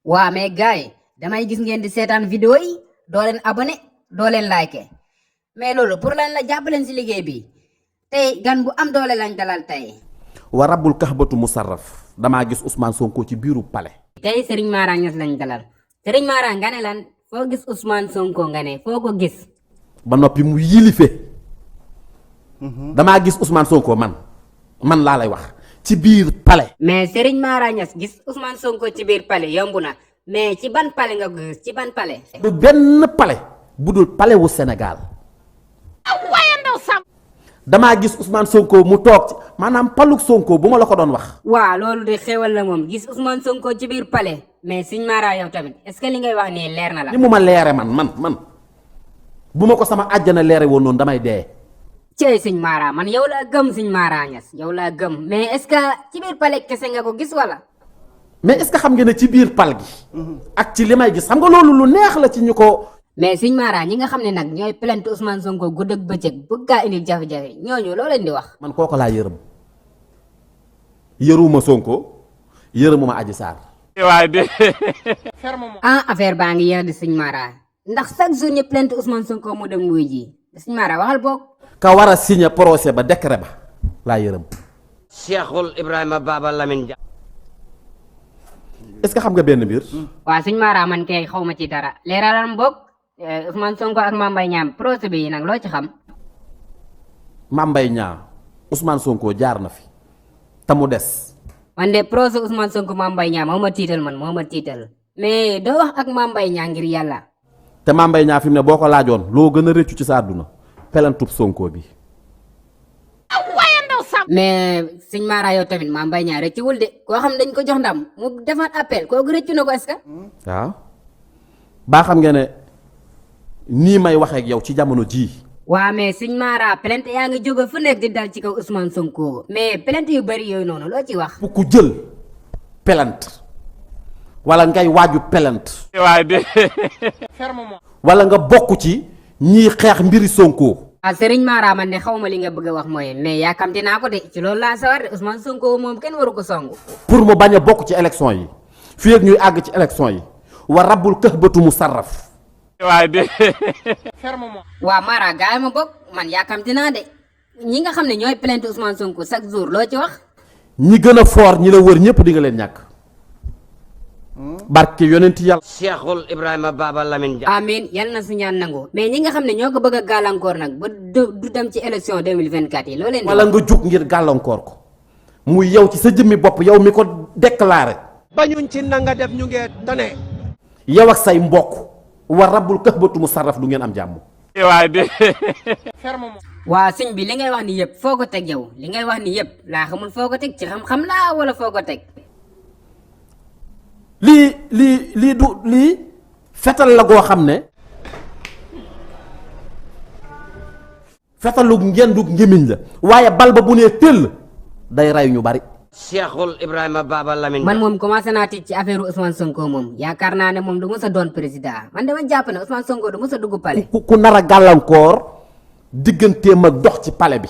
waa mais gars yi damay gis ngeen di seetaan vidéo yi doo leen abonné doo leen like mais loolu pour lan la jàppaleen si liggéey bi tey gan bu am doole lañ dalal tey. wa rabbul kahbatu musarraf damaa gis Ousmane Sonko ci biiru palais. tey Serigne Mara Niass lañ dalal Serigne Mara nga ne lan foo gis Ousmane Sonko nga ne foo ko gis. ba noppi mu yilife damaa gis Ousmane Sonko man laa lay wax ci biir palais. mais Serigne Mara Niass gis Ousmane Sonko ci biir palais yomb na mais ci ban palais nga ko gis ci ban palais. du benn palais bu dul palais wu Sénégal. damaa gis Ousmane Sonko mu toog ci maanaam palug Sonko bu ma la ko doon wax. waaw loolu de xewal la moom gis Ousmane Sonko ci biir palais mais Serigne Mara yow tamit est-ce que li ngay wax nii leer na la. li mu ma leere man bu ma ko sama àjjana leere woon noonu damay dee. cey Serigne Mara man yow laa gëm Serigne Mara Niass yow laa gëm mais est-ce que ci biir palais kese nga ko gis wala. mais est-ce que xam nga ne ci biir pal gi. ak ci li may gis xam nga loolu lu neex la ci ñu ko. mais Serigne Mara ñi nga xam ne nag ñooy plainte Ousmane Sonko gudd ak bëccëg bëgg kaa indil jafe-jafe ñooñu loo leen di wax. man kooku laa yërëm yëruma Sonko yërëmuma Adji Sarr. waay de. ah affaire baa ngi yéex di Serigne Mara ndax chaque jour ñu plainte Ousmane Sonko mu dem wuy ji Serigne Mara waxal boog. ka war a signer procès ba décret ba laa yërëm. Cheikhul Ibrahima Baba Lamine Dia. est-ce que xam nga benn mbir. waaw Serigne Mara man kay xaw ma ci dara leeralal boog Ousmane Sonko ak Mame Mbaye Niang procès bi nag loo ci xam. Mame Mbaye Niang Ousmane Sonko jaar na fi te mu des. man de procès Ousmane Sonko Mame Mbaye Niang moo ma tiital mais doo wax ak Mame Mbaye Niang ngir yàlla. te Mame Mbaye Niang fi mu ne boo ko laajoon loo gën a rëccu ci sa àdduna pelantub Sonko bi. mais Serigne Mara yow tamit Mame Mbaye Niang rëccuwul de koo xam dañ ko jox ndam mu defaat appel kooku rëccu na ko est-ce que. waaw baa xam nga ne nii may waxee ak yow ci jamono jii. waa mais Serigne Mara plainte yaa ngi jóge fu nekk di dal ci kaw Ousmane Sonko mais plainte yu bari yooyu noonu loo ci wax. bu ku jël pelante wala ngay waaju pelante waay de. wala nga bokk ci ñiy xeex mbiri Sonko. ah Serigne Mara man de xaw ma li nga bëgg a wax mooy mais yaakamti naa ko de ci loolu laa sawar de Ousmane Sonko moom kenn waru ko songu. pour mu bañ a bokk ci élection yi fii ak ñuy àgg ci élection yi wa rabbul kahbatu musarraf. waay de. waa Mara gaay ma bokk man yaakamti naa de ñi nga xam ne ñooy plainte Ousmane Sonko chaque jour loo ci wax. ñi gën a fort ñi la wër ñëpp di nga leen ñàkk. barke yonent yàlla. Cheikhul Ibrahima Baba Lamine Dia. amiin yal na su ñaan nangu mais ñi nga xam ne ñoo ko bëgg a gàllankoor nag ba du dem ci élection 2024 yi loo leen di wala nga jug ngir gàllankoor ko muy yow ci sa jëmmi bopp yow mi ko déclaré. bañuñ ci nanga def ñu ngee tane. yow ak say mbokk wa rabbul kahbatu musarraf du ngeen am jàmm. waay de. waa sëñ bi li ngay wax ni yëpp foo ko teg yow li ngay wax ni yëpp laa xamul foo ko teg ci xam-xam laa wala foo ko teg. lii fetal la goo xam ne fetalu ngendug ngémiñ la waaye bal ba bu nee tëll day rey ñu bari. Cheikhul Ibrahima Baba Lamine Dia. man moom commencé naa tiit ci affaire Ousmane Sonko moom yaakaar naa ne moom du mës a doon président man dama jàpp ne Ousmane Sonko du mës a dugg palais. ku nar a gàllankoor digganteem ak dox ci palais bi.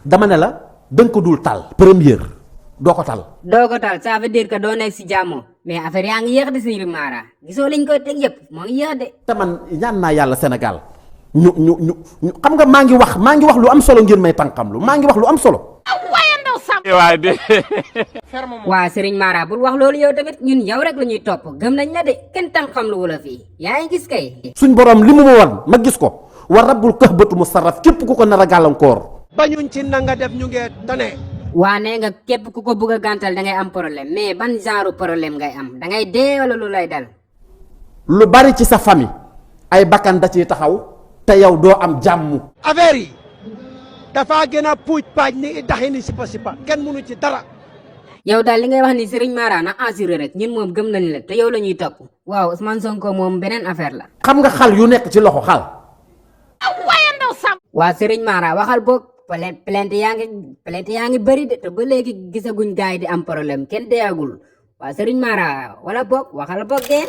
dama ne la danga ko dul tal première doo ko tal. doo ko tal ça veut dire que doo nekk si jàmm mais affaire yaa ngi yéex de Serigne Mara gisoo liñ koy teg yëpp moo ngi yéex de. te man ñaan naa yàlla Sénégal ñu xam nga maa ngi wax lu am solo ngeen may tànqam lu maa ngi wax lu am solo. waay de. waa Serigne Mara bul wax loolu yow tamit ñun yow rek la ñuy topp gëm nañ la de kenn tànqam lu wala fii yaa ngi gis kay. suñ borom li mu ma wan ma gis ko wa rabbul kahbatu musarraf képp ku ko nar a gàllankoor. bañuñ ci nanga def ñu ngee tane. waa nee nga képp ku ko bëgg a gàntal da ngay am problème mais ban genre problème ngay am da ngay dee wala lu lay dal. lu bari ci sa famille ay bakkan da ciy taxaw te yow doo am jàmm. affaire yi dafa gën a puuj paaj ni daxi ni sipa kenn mënu ci dara. yow daal li ngay wax ni Serigne Mara na assuré rek ñun moom gëm nañ la te yow la ñuy topp waaw Ousmane Sonko moom beneen affaire la. xam nga xal yu nekk ci loxo xal. waa Serigne Mara waxal boog plainte yaa ngi bëri de te ba léegi gisaguñ gars yi di am problème kenn deyagul waa Serigne Mara wala boog waxal boog dee.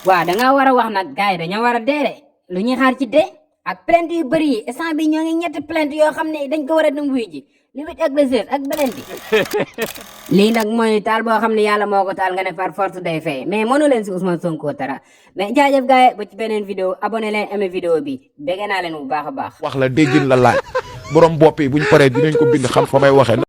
waa da nga war a wax nag gars yi dañoo war a dee de lu ñuy xaar ci dee ak plainte yu bëri yi instant bi ñoo ngi ñetti plainte yoo xam ne dañ ko war a dem wuy ji li wit ak le 16 ak beneen bi lii nag mooy taal boo xam ne yàlla moo ko taal nga ne par force day fay mais mënu leen si Ousmane Sonko dara mais jaajëf gaay ba ci beneen vidéo abonné leen aimé vidéo bi bégg naa leen bu baax a baax wax la déggin la laaj borom bopp yi buñ paree dinañ ko bind xam fa may waxee